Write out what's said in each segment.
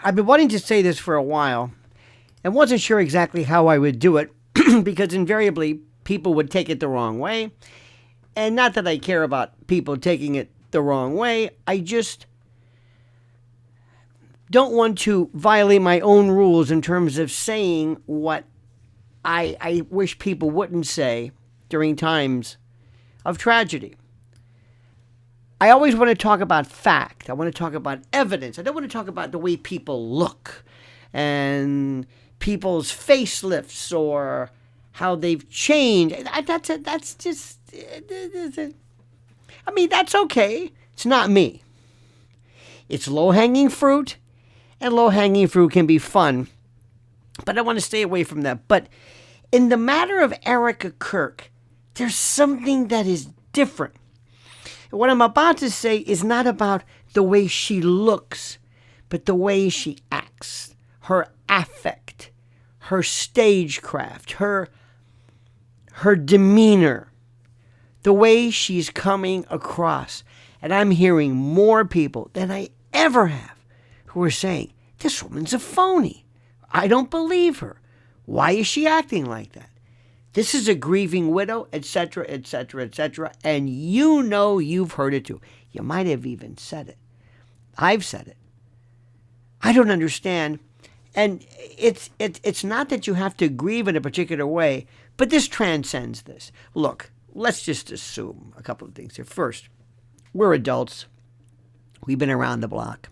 I've been wanting to say this for a while and wasn't sure exactly how I would do it because invariably people would take it the wrong way. And not that I care about people taking it the wrong way. I just don't want to violate my own rules in terms of saying what I wish people wouldn't say during times of tragedy. I always want to talk about fact. I want to talk about evidence. I don't want to talk about the way people look and people's facelifts or how they've changed. That's just, I mean, that's okay. It's not me. It's low-hanging fruit, and low-hanging fruit can be fun, but I want to stay away from that. But in the matter of Erika Kirk, there's something that is different. What I'm about to say is not about the way she looks, but the way she acts, her affect, her stagecraft, her demeanor, the way she's coming across. And I'm hearing more people than I ever have who are saying, this woman's a phony. I don't believe her. Why is she acting like that? This is a grieving widow, etc., etc., etc. And you know you've heard it too. You might have even said it. I've said it. I don't understand. And it's not that you have to grieve in a particular way, but this transcends this. Look, let's just assume a couple of things here. First, we're adults. We've been around the block.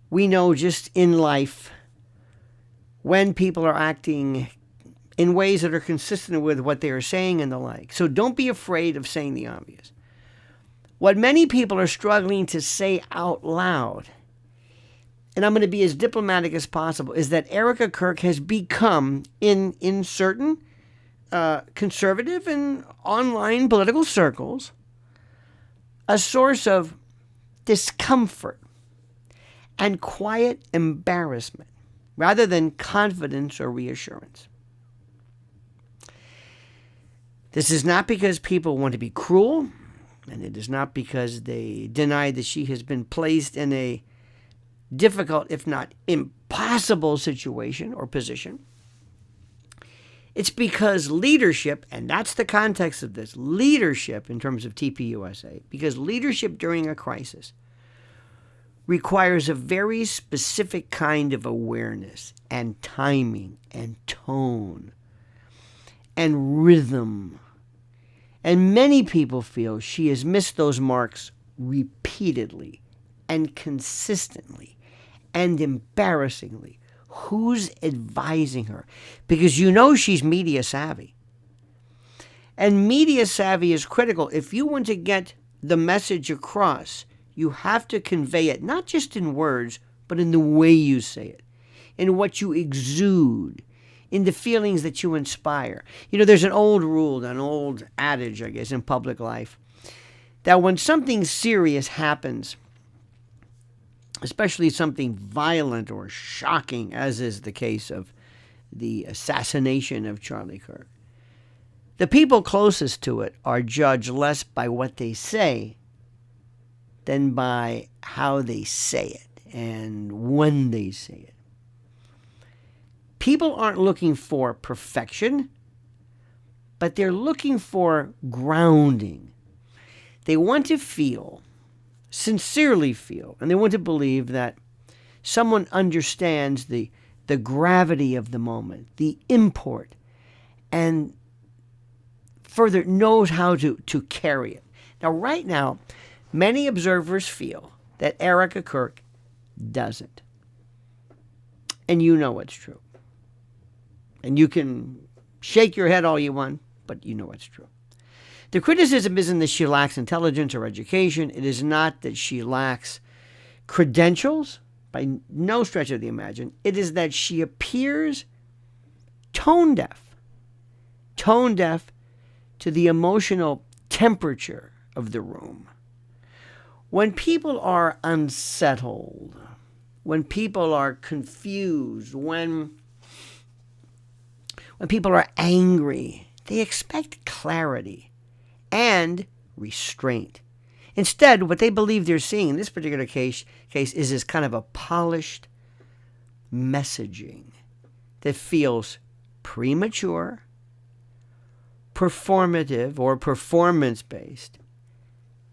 We know just in life when people are acting in ways that are consistent with what they are saying and the like. So don't be afraid of saying the obvious. What many people are struggling to say out loud, and I'm going to be as diplomatic as possible, is that Erika Kirk has become, in certain conservative and online political circles, a source of discomfort and quiet embarrassment rather than confidence or reassurance. This is not because people want to be cruel, and it is not because they deny that she has been placed in a difficult, if not impossible situation or position. It's because leadership, and that's the context of this, leadership in terms of TPUSA, because leadership during a crisis requires a very specific kind of awareness and timing and tone and rhythm. And many people feel she has missed those marks repeatedly and consistently and embarrassingly. Who's advising her? Because you know she's media savvy. And media savvy is critical. If you want to get the message across, you have to convey it, not just in words, but in the way you say it, in what you exude, in the feelings that you inspire. You know, there's an old rule, an old adage, I guess, in public life, that when something serious happens, especially something violent or shocking, as is the case of the assassination of Charlie Kirk, the people closest to it are judged less by what they say than by how they say it and when they say it. People aren't looking for perfection, but they're looking for grounding. They want to feel, sincerely feel, and they want to believe that someone understands the gravity of the moment, the import, and further knows how to carry it. Now, right now, many observers feel that Erika Kirk doesn't. And you know it's true. And you can shake your head all you want, but you know it's true. The criticism isn't that she lacks intelligence or education. It is not that she lacks credentials, by no stretch of the imagination. It is that she appears tone deaf to the emotional temperature of the room. When people are unsettled, when people are confused, when people are angry, they expect clarity and restraint. Instead, what they believe they're seeing in this particular case is this kind of a polished messaging that feels premature, performative or performance-based,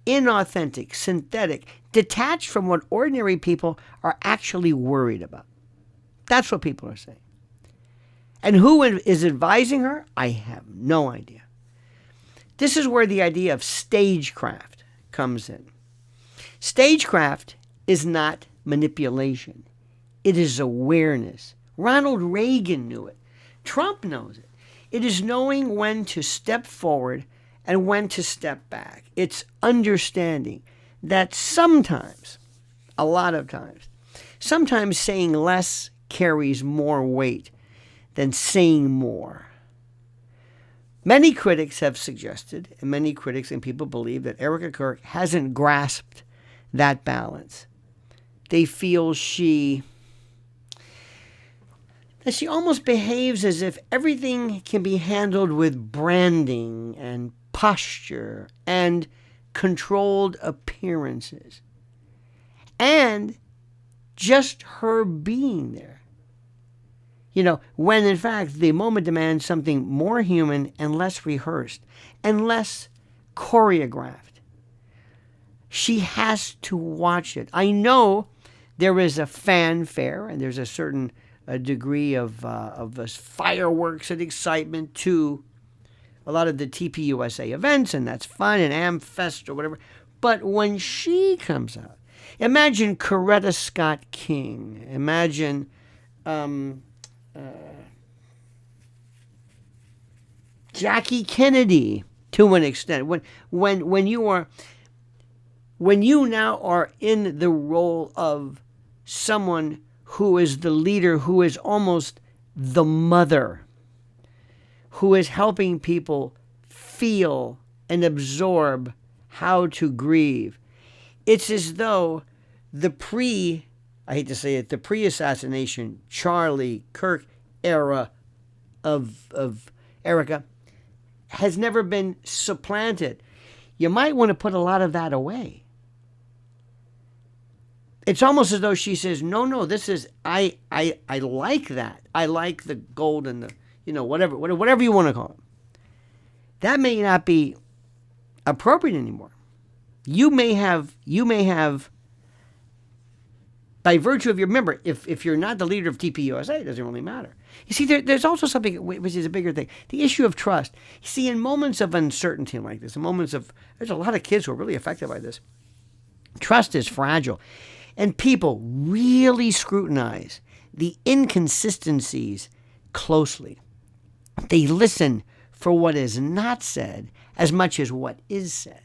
inauthentic, synthetic, detached from what ordinary people are actually worried about. That's what people are saying. And who is advising her? I have no idea. This is where the idea of stagecraft comes in. Stagecraft is not manipulation. It is awareness. Ronald Reagan knew it. Trump knows it. It is knowing when to step forward and when to step back. It's understanding that sometimes, a lot of times, sometimes saying less carries more weight than saying more. Many critics have suggested, and many critics and people believe, that Erika Kirk hasn't grasped that balance. They feel she almost behaves as if everything can be handled with branding and posture and controlled appearances. And just her being there. When in fact the moment demands something more human and less rehearsed and less choreographed. She has to watch it. I know there is a fanfare and there's a certain degree of fireworks and excitement to a lot of the TPUSA events, and that's fun, and AmFest or whatever. But when she comes out, imagine Coretta Scott King, imagine Jackie Kennedy to an extent. When you now are in the role of someone who is the leader, who is almost the mother, who is helping people feel and absorb how to grieve. It's as though the pre-assassination Charlie Kirk era of Erika has never been supplanted. You might want to put a lot of that away. It's almost as though she says, no, this is, I like that. I like the gold and the, whatever you want to call it. That may not be appropriate anymore. You may have, by virtue of remember, if you're not the leader of TPUSA, it doesn't really matter. You see, there's also something which is a bigger thing. The issue of trust. You see, in moments of uncertainty like this, there's a lot of kids who are really affected by this. Trust is fragile. And people really scrutinize the inconsistencies closely. They listen for what is not said as much as what is said.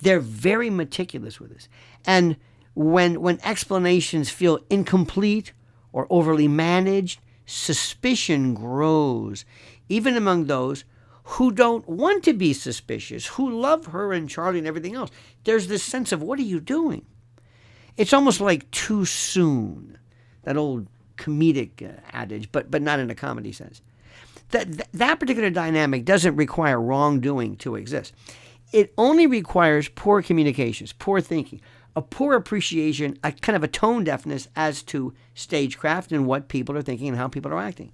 They're very meticulous with this. And when explanations feel incomplete or overly managed, suspicion grows, even among those who don't want to be suspicious, who love her and Charlie and everything else. There's this sense of, what are you doing? It's almost like too soon, that old comedic adage, but not in a comedy sense. That particular dynamic doesn't require wrongdoing to exist. It only requires poor communications, poor thinking, a poor appreciation, a kind of a tone deafness as to stagecraft and what people are thinking and how people are acting.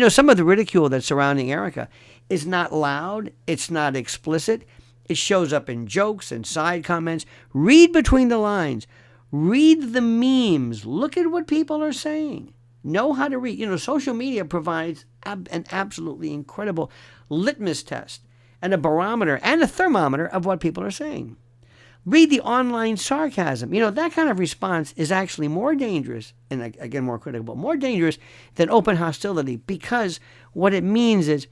Some of the ridicule that's surrounding Erika is not loud, it's not explicit, it shows up in jokes and side comments. Read between the lines. Read the memes. Look at what people are saying. Know how to read. Social media provides an absolutely incredible litmus test and a barometer and a thermometer of what people are saying. Read the online sarcasm. That kind of response is actually more dangerous, and again, more critical, but more dangerous than open hostility, because what it means is,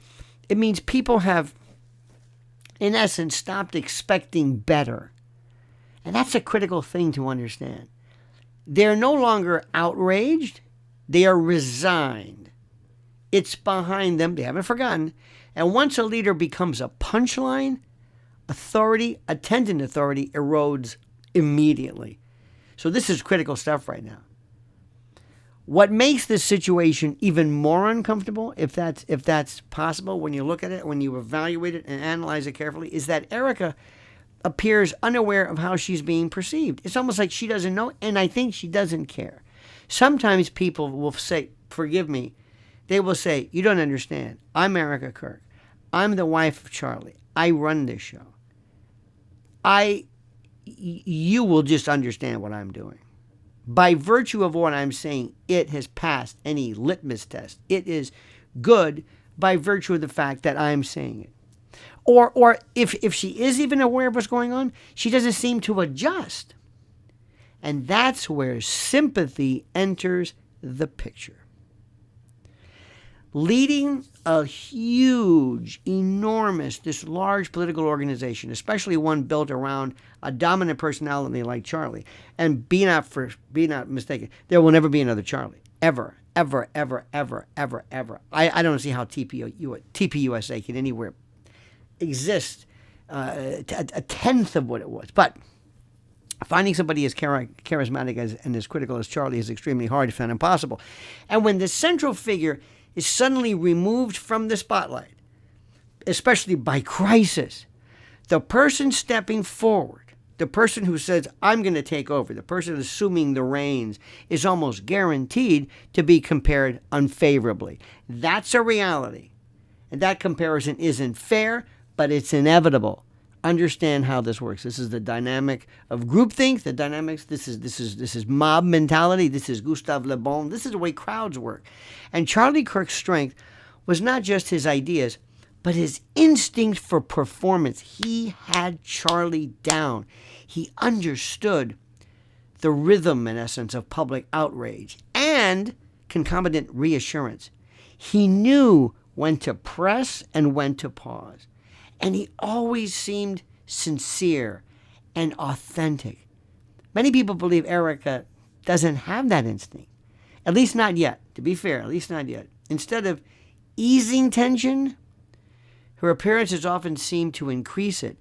it means people have, in essence, stopped expecting better. And that's a critical thing to understand. They're no longer outraged. They are resigned. It's behind them. They haven't forgotten. And once a leader becomes a punchline, authority, attendant authority, erodes immediately. So this is critical stuff right now. What makes this situation even more uncomfortable, if that's possible, when you look at it, when you evaluate it and analyze it carefully, is that Erika appears unaware of how she's being perceived. It's almost like she doesn't know, and I think she doesn't care. Sometimes people will say, forgive me, they will say, you don't understand. I'm Erika Kirk. I'm the wife of Charlie. I run this show. You will just understand what I'm doing. By virtue of what I'm saying, it has passed any litmus test. It is good by virtue of the fact that I'm saying it. Or if she is even aware of what's going on, she doesn't seem to adjust. And that's where sympathy enters the picture. Leading a huge, enormous, this large political organization, especially one built around a dominant personality like Charlie, and be not mistaken, there will never be another Charlie. Ever, ever, ever, ever, ever, ever. I don't see how TPUSA can anywhere exist a tenth of what it was. But finding somebody as charismatic and as critical as Charlie is extremely hard, if not impossible. And when the central figure is suddenly removed from the spotlight, especially by crisis, the person stepping forward, the person who says, I'm going to take over, the person assuming the reins, is almost guaranteed to be compared unfavorably. That's a reality. And that comparison isn't fair, but it's inevitable. Understand how this works. This is the dynamic of groupthink, the dynamics. This is mob mentality. This is Gustave Le Bon. This is the way crowds work. And Charlie Kirk's strength was not just his ideas, but his instinct for performance. He had Charlie down. He understood the rhythm, in essence, of public outrage and concomitant reassurance. He knew when to press and when to pause. And he always seemed sincere and authentic. Many people believe Erika doesn't have that instinct. At least not yet. To be fair, at least not yet. Instead of easing tension, her appearances often seem to increase it.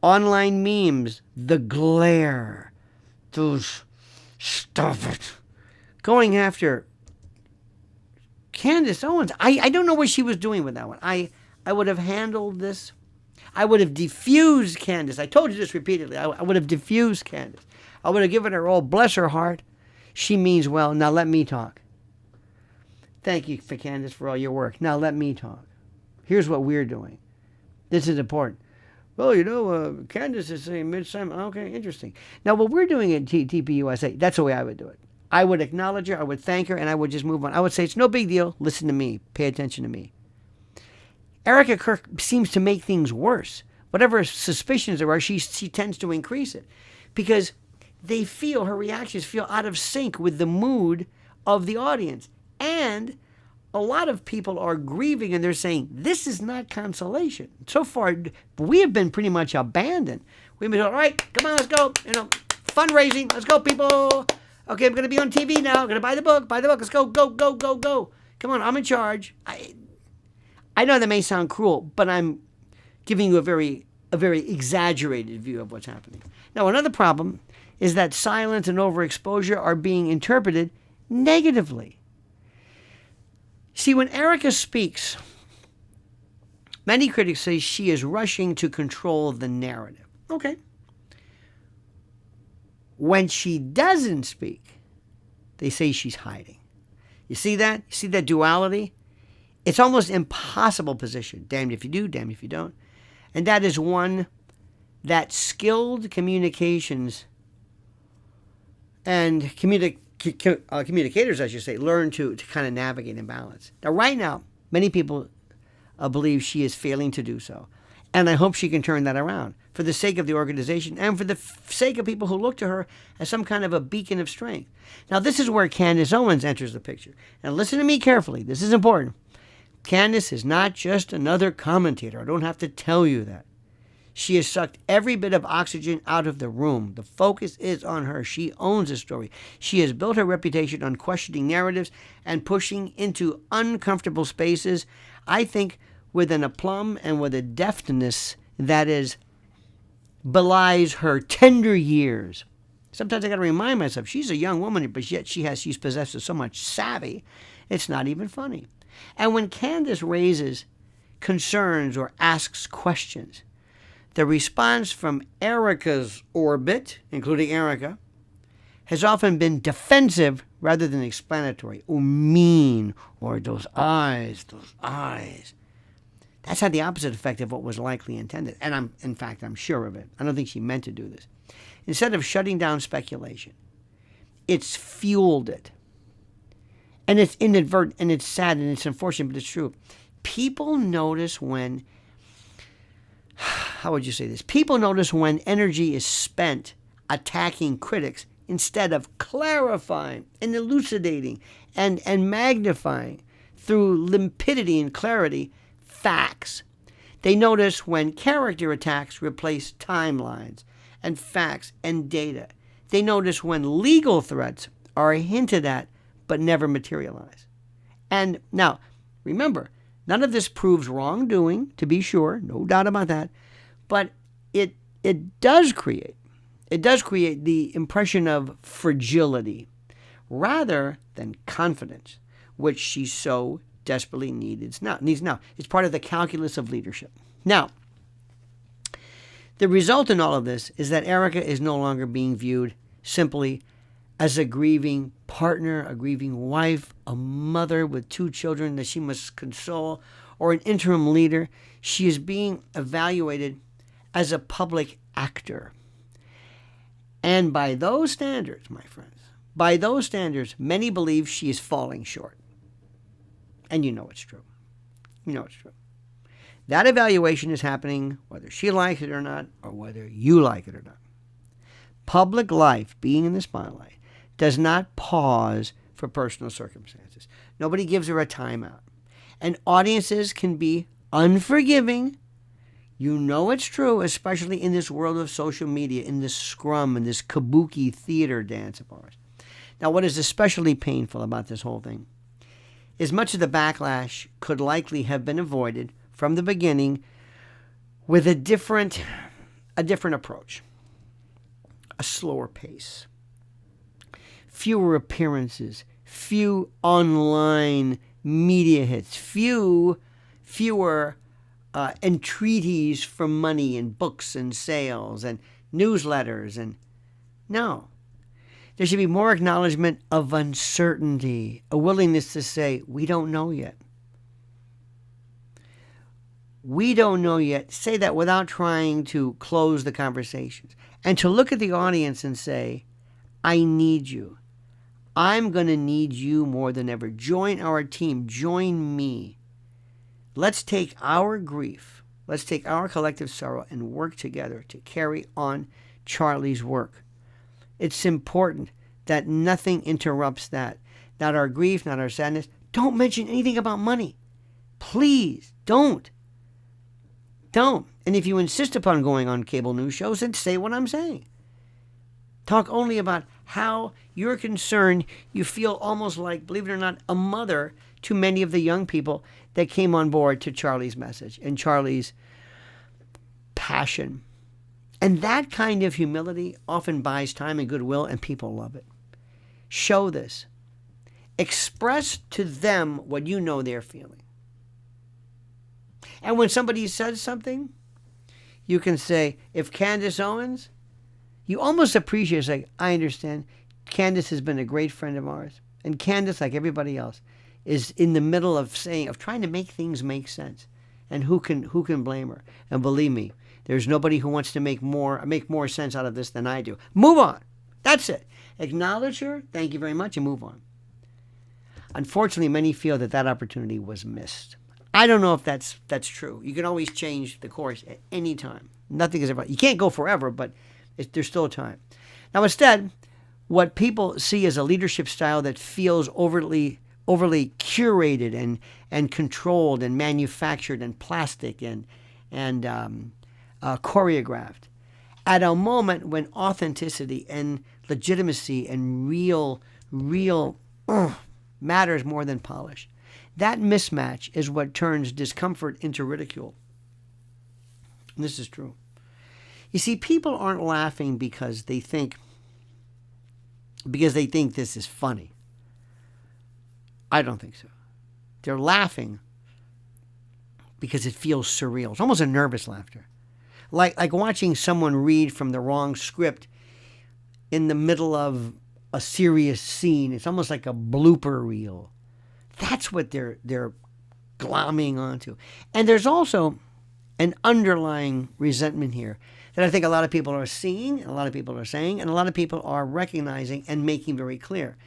Online memes, the glare, those stuff it. Going after Candace Owens. I don't know what she was doing with that one. I would have handled this. I would have diffused Candace. I told you this repeatedly. I would have diffused Candace. I would have given her all, bless her heart. She means well. Now let me talk. Thank you, for Candace, for all your work. Now let me talk. Here's what we're doing. This is important. Well, Candace is saying mid-time. Okay, interesting. Now, what we're doing at TPUSA, that's the way I would do it. I would acknowledge her, I would thank her, and I would just move on. I would say, it's no big deal. Listen to me. Pay attention to me. Erika Kirk seems to make things worse. Whatever suspicions there are, she tends to increase it. Because her reactions feel out of sync with the mood of the audience. And a lot of people are grieving and they're saying, this is not consolation. So far, we have been pretty much abandoned. We've been told, all right, come on, let's go. Fundraising, let's go, people. Okay, I'm going to be on TV now. I'm going to buy the book. Let's go, go, go, go, go. Come on, I'm in charge. I know that may sound cruel, but I'm giving you a very exaggerated view of what's happening. Now, another problem is that silence and overexposure are being interpreted negatively. See, when Erika speaks, many critics say she is rushing to control the narrative. Okay. When she doesn't speak, they say she's hiding. You see that? You see that duality? It's almost impossible position. Damned if you do, damned if you don't. And that is one that skilled communications and communicators, I should say, learn to kind of navigate and balance. Now, right now, many people believe she is failing to do so. And I hope she can turn that around for the sake of the organization and for the sake of people who look to her as some kind of a beacon of strength. Now, this is where Candace Owens enters the picture. And listen to me carefully. This is important. Candace is not just another commentator. I don't have to tell you that. She has sucked every bit of oxygen out of the room. The focus is on her. She owns the story. She has built her reputation on questioning narratives and pushing into uncomfortable spaces, I think, with an aplomb and with a deftness that belies her tender years. Sometimes I got to remind myself, she's a young woman, but yet she's possessed of so much savvy, it's not even funny. And when Candace raises concerns or asks questions, The response from Erika's orbit, including Erika, has often been defensive rather than explanatory. Oh, mean, or those eyes, those eyes. That's had the opposite effect of what was likely intended. And I'm sure of it. I don't think she meant to do this. Instead of shutting down speculation, it's fueled it. And it's inadvertent, and it's sad, and it's unfortunate, but it's true. People notice when, how would you say this? People notice when energy is spent attacking critics instead of clarifying and elucidating and magnifying through limpidity and clarity facts. They notice when character attacks replace timelines and facts and data. They notice when legal threats are hinted at but never materialize. And now, remember, none of this proves wrongdoing, to be sure, no doubt about that, but it does create the impression of fragility rather than confidence, which she so desperately needs now. It's part of the calculus of leadership. Now, the result in all of this is that Erika is no longer being viewed simply as a grieving partner, a grieving wife, a mother with 2 children that she must console, or an interim leader. She is being evaluated as a public actor. And by those standards, my friends, by those standards, many believe she is falling short. And you know it's true. You know it's true. That evaluation is happening whether she likes it or not, or whether you like it or not. Public life, being in the spotlight, does not pause for personal circumstances. Nobody gives her a timeout. And audiences can be unforgiving. You know it's true, especially in this world of social media, in this scrum, in this kabuki theater dance of ours. Now, what is especially painful about this whole thing is much of the backlash could likely have been avoided from the beginning with a different approach, a slower pace, fewer appearances, few online media hits, fewer entreaties for money and books and sales and newsletters. And no, there should be more acknowledgement of uncertainty, a willingness to say, we don't know yet. We don't know yet. Say that without trying to close the conversations. And to look at the audience and say, I need you. I'm going to need you more than ever. Join our team. Join me. Let's take our grief. Let's take our collective sorrow and work together to carry on Charlie's work. It's important that nothing interrupts that. Not our grief, not our sadness. Don't mention anything about money. Please, don't. Don't. And if you insist upon going on cable news shows, then say what I'm saying. Talk only about how you're concerned. You feel almost like, believe it or not, a mother to many of the young people that came on board to Charlie's message and Charlie's passion. And that kind of humility often buys time and goodwill, and people love it. Show this. Express to them what you know they're feeling. And when somebody says something, you can say, if Candace Owens, you almost appreciate it. Like, I understand. Candace has been a great friend of ours. And Candace, like everybody else, is in the middle of trying to make things make sense. And who can blame her? And believe me, there's nobody who wants to make more sense out of this than I do. Move on. That's it. Acknowledge her. Thank you very much, and move on. Unfortunately, many feel that opportunity was missed. I don't know if that's true. You can always change the course at any time. Nothing is ever. You can't go forever, but there's still time. Now, instead, what people see as a leadership style that feels overly curated and controlled and manufactured and plastic and choreographed, at a moment when authenticity and legitimacy and real matters more than polish. That mismatch is what turns discomfort into ridicule. And this is true. You see, people aren't laughing because they think this is funny. I don't think so. They're laughing because it feels surreal. It's almost a nervous laughter. Like watching someone read from the wrong script in the middle of a serious scene. It's almost like a blooper reel. That's what they're glomming onto. And there's also an underlying resentment here that I think a lot of people are seeing, and a lot of people are saying, and a lot of people are recognizing and making very clear.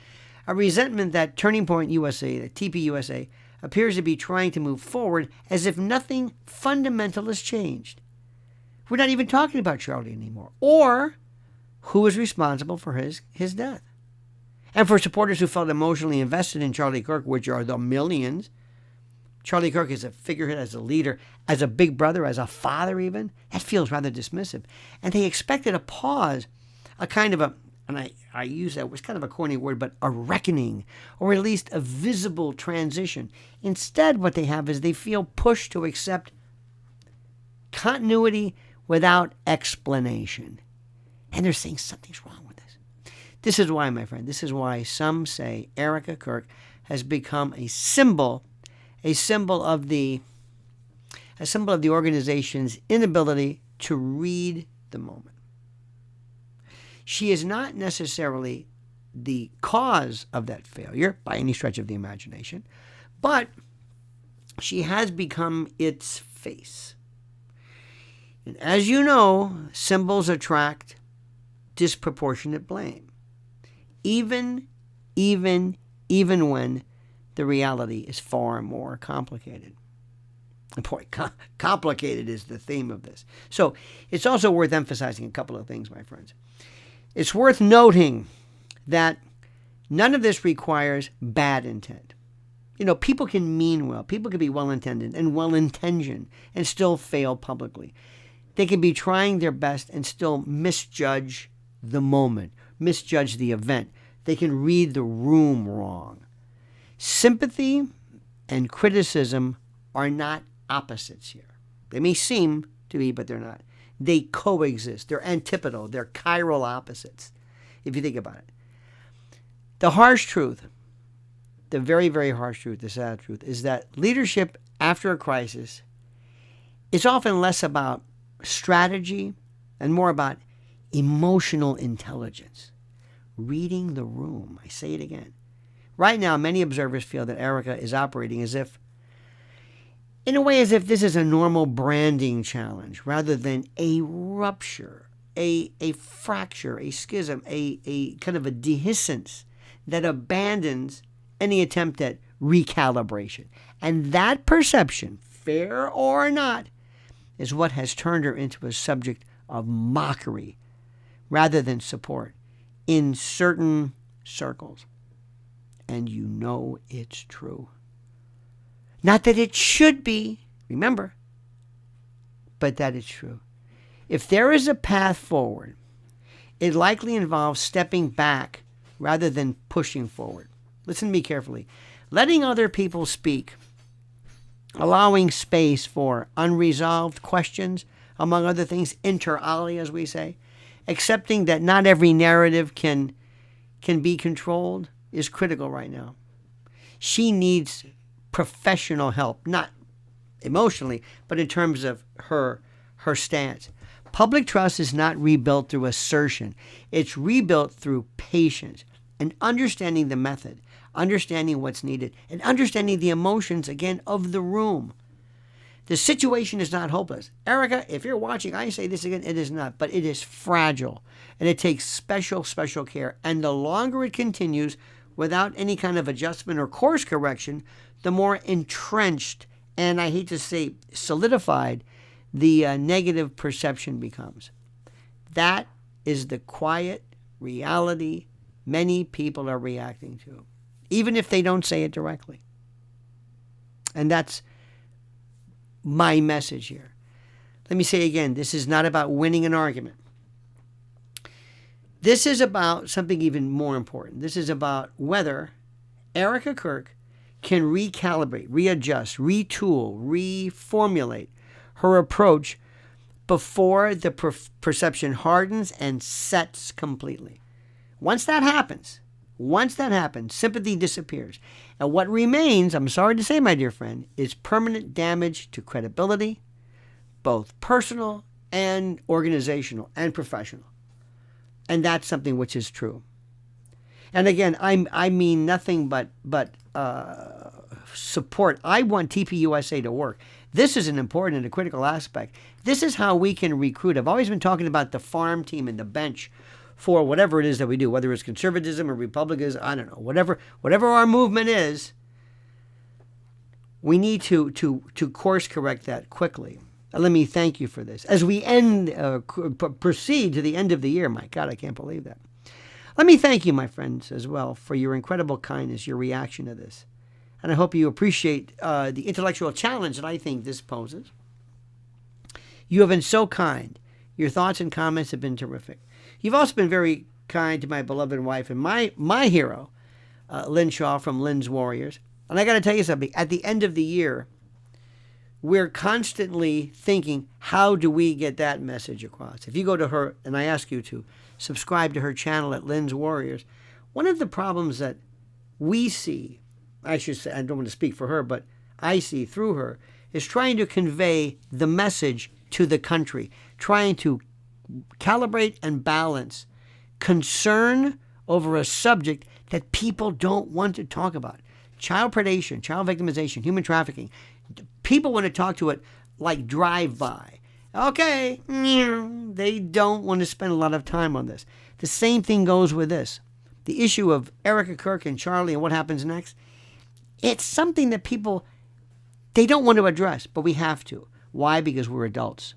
A resentment that Turning Point USA, the TPUSA, appears to be trying to move forward as if nothing fundamental has changed. We're not even talking about Charlie anymore, or who was responsible for his death. And for supporters who felt emotionally invested in Charlie Kirk, which are the millions, Charlie Kirk is a figurehead, as a leader, as a big brother, as a father even. That feels rather dismissive. And they expected a pause, a kind of a, and I use that, it was kind of a corny word, but a reckoning, or at least a visible transition. Instead, what they have is they feel pushed to accept continuity without explanation. And they're saying something's wrong with this. This is why, my friend, this is why some say Erika Kirk has become a symbol of the organization's inability to read the moment. She is not necessarily the cause of that failure by any stretch of the imagination, but she has become its face. And as you know, symbols attract disproportionate blame, even when the reality is far more complicated. And boy, complicated is the theme of this. So it's also worth emphasizing a couple of things, my friends. It's worth noting that none of this requires bad intent. People can mean well. People can be well-intended and well-intentioned and still fail publicly. They can be trying their best and still misjudge the moment, misjudge the event. They can read the room wrong. Sympathy and criticism are not opposites here. They may seem to be, but they're not. They coexist. They're antipodal. They're chiral opposites, if you think about it. The harsh truth, the very, very harsh truth, the sad truth, is that leadership after a crisis is often less about strategy and more about emotional intelligence. Reading the room. I say it again. Right now, many observers feel that Erika is operating as if this is a normal branding challenge rather than a rupture, a fracture, a schism, a kind of a dehiscence that abandons any attempt at recalibration. And that perception, fair or not, is what has turned her into a subject of mockery rather than support in certain circles. And you know it's true. Not that it should be, remember, but that it's true. If there is a path forward, it likely involves stepping back rather than pushing forward. Listen to me carefully. Letting other people speak, allowing space for unresolved questions, among other things, inter alia, as we say, accepting that not every narrative can be controlled is critical right now. She needs professional help, not emotionally, but in terms of her stance. Public trust is not rebuilt through assertion. It's rebuilt through patience and understanding the method, understanding what's needed, and understanding the emotions, again, of the room. The situation is not hopeless. Erika, if you're watching, I say this again, it is not, but it is fragile, and it takes special, special care. And the longer it continues without any kind of adjustment or course correction, the more entrenched, and I hate to say solidified, the negative perception becomes. That is the quiet reality many people are reacting to, even if they don't say it directly. And that's my message here. Let me say again, this is not about winning an argument. This is about something even more important. This is about whether Erika Kirk can recalibrate, readjust, retool, reformulate her approach before the perception hardens and sets completely. Once that happens, sympathy disappears. And what remains, I'm sorry to say, my dear friend, is permanent damage to credibility, both personal and organizational and professional. And that's something which is true. And again, I mean nothing but support. I want TPUSA to work. This is an important and a critical aspect. This is how we can recruit. I've always been talking about the farm team and the bench for whatever it is that we do, whether it's conservatism or republicanism, I don't know, whatever our movement is, we need to course correct that quickly. Let me thank you for this. As we proceed to the end of the year, my God, I can't believe that. Let me thank you, my friends, as well, for your incredible kindness, your reaction to this. And I hope you appreciate the intellectual challenge that I think this poses. You have been so kind. Your thoughts and comments have been terrific. You've also been very kind to my beloved wife and my hero, Lynn Shaw from Lynn's Warriors. And I got to tell you something. At the end of the year, we're constantly thinking, how do we get that message across? If you go to her, and I ask you to subscribe to her channel at Lynn's Warriors, one of the problems that we see, I should say, I don't want to speak for her, but I see through her, is trying to convey the message to the country, trying to calibrate and balance concern over a subject that people don't want to talk about. Child predation, child victimization, human trafficking. People want to talk to it like drive-by. Okay, they don't want to spend a lot of time on this. The same thing goes with this. The issue of Erika Kirk and Charlie and what happens next, it's something that people, they don't want to address, but we have to. Why? Because we're adults.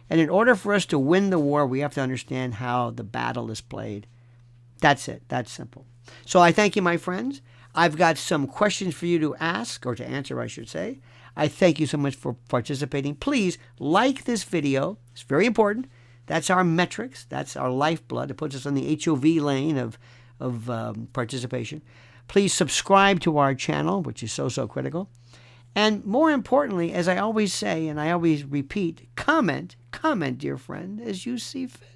And in order for us to win the war, we have to understand how the battle is played. That's it. That's simple. So I thank you, my friends. I've got some questions for you to ask, or to answer, I should say. I thank you so much for participating. Please like this video. It's very important. That's our metrics. That's our lifeblood. It puts us on the HOV lane of participation. Please subscribe to our channel, which is so critical. And more importantly, as I always say, and I always repeat, comment, dear friend, as you see fit.